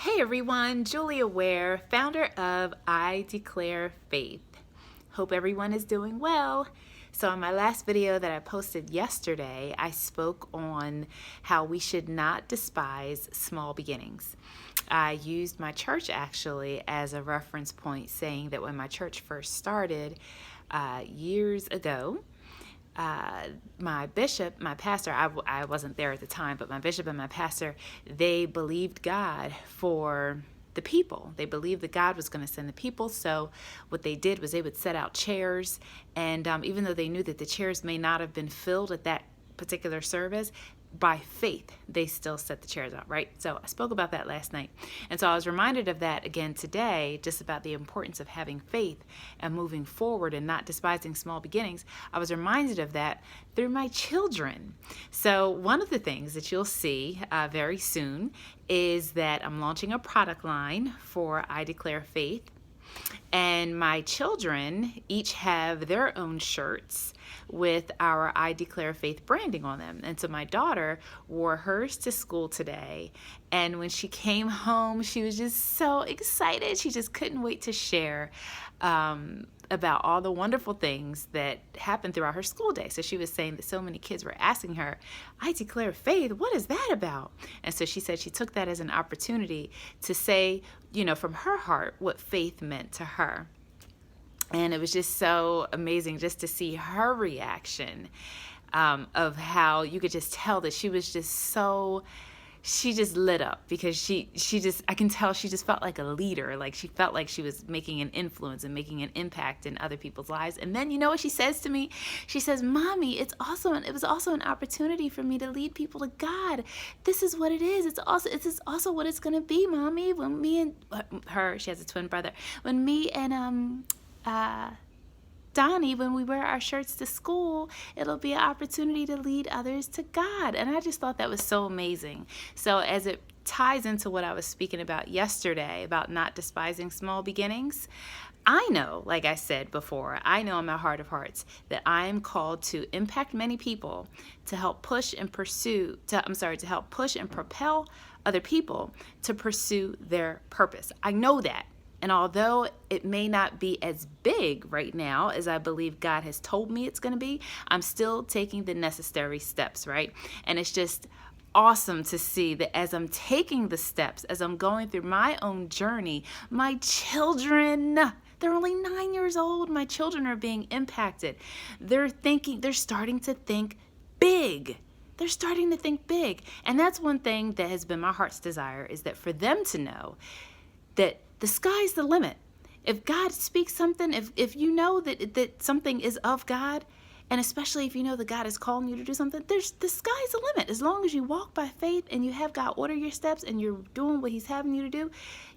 Hey everyone, Julia Ware, founder of I Declare Faith. Hope everyone is doing well. So in my last video that I posted yesterday, I spoke on how we should not despise small beginnings. I used my church actually as a reference point, saying that when my church first started years ago, my bishop, my pastor, I wasn't there at the time, but my bishop and my pastor, they believed God for the people. They believed that God was going to send the people. So what they did was they would set out chairs. And even though they knew that the chairs may not have been filled at that particular service, by faith, they still set the chairs out, right? So I spoke about that last night. And so I was reminded of that again today, just about the importance of having faith and moving forward and not despising small beginnings. I was reminded of that through my children. So one of the things that you'll see very soon is that I'm launching a product line for I Declare Faith. And my children each have their own shirts with our I Declare Faith branding on them. And so my daughter wore hers to school today. And when she came home, she was just so excited. She just couldn't wait to share about all the wonderful things that happened throughout her school day. So she was saying that so many kids were asking her, I declare faith, what is that about? And so she said she took that as an opportunity to say, from her heart, what faith meant to her. And it was just so amazing just to see her reaction of how you could just tell that she was just so, she just lit up because I can tell she just felt like a leader. Like she felt like she was making an influence and making an impact in other people's lives. And then you know what she says to me? She says, Mommy, it was also an opportunity for me to lead people to God. This is what it is. This is also what it's going to be, Mommy. When me and her, she has a twin brother. When me and Donnie, when we wear our shirts to school, it'll be an opportunity to lead others to God. And I just thought that was so amazing. So as it ties into what I was speaking about yesterday, about not despising small beginnings, I know, like I said before, I know in my heart of hearts that I am called to impact many people, to help push and to help push and propel other people to pursue their purpose. I know that. And although it may not be as big right now as I believe God has told me it's going to be, I'm still taking the necessary steps, right? And it's just awesome to see that as I'm taking the steps, as I'm going through my own journey, my children, they're only 9 years old. My children are being impacted. They're starting to think big. They're starting to think big. And that's one thing that has been my heart's desire, is that for them to know that the sky's the limit. If God speaks something, if you know that something is of God, and especially if you know that God is calling you to do something, the sky's the limit. As long as you walk by faith and you have God order your steps and you're doing what He's having you to do,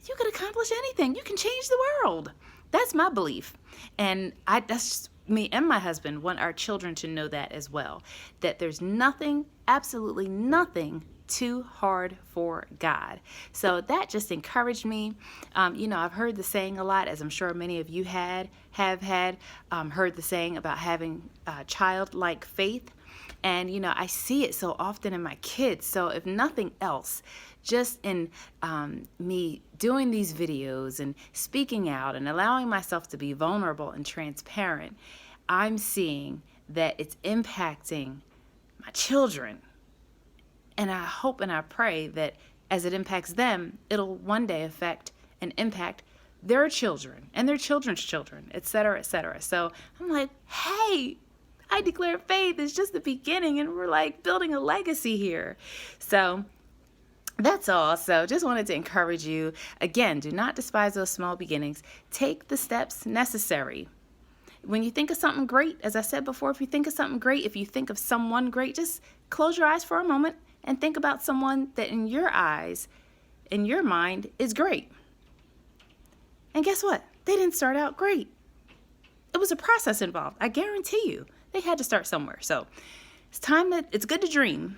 you can accomplish anything. You can change the world. That's my belief. And that's just me and my husband want our children to know that as well, that there's nothing, absolutely nothing too hard for God. So that just encouraged me. I've heard the saying a lot, as I'm sure many of you have heard the saying about having childlike faith. And, I see it so often in my kids. So if nothing else, just in me doing these videos and speaking out and allowing myself to be vulnerable and transparent, I'm seeing that it's impacting my children. And I hope and I pray that as it impacts them, it'll one day affect and impact their children and their children's children, et cetera, et cetera. So I'm like, hey, I declare faith is just the beginning, and we're like building a legacy here. So that's all. So just wanted to encourage you. Again, do not despise those small beginnings. Take the steps necessary. When you think of something great, as I said before, if you think of something great, if you think of someone great, just close your eyes for a moment and think about someone that in your eyes, in your mind, is great. And guess what? They didn't start out great. It was a process involved. I guarantee you, they had to start somewhere. So it's good to dream,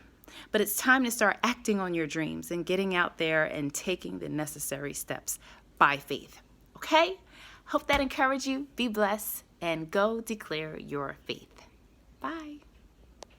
but it's time to start acting on your dreams and getting out there and taking the necessary steps by faith. Okay? Hope that encouraged you. Be blessed and go declare your faith. Bye.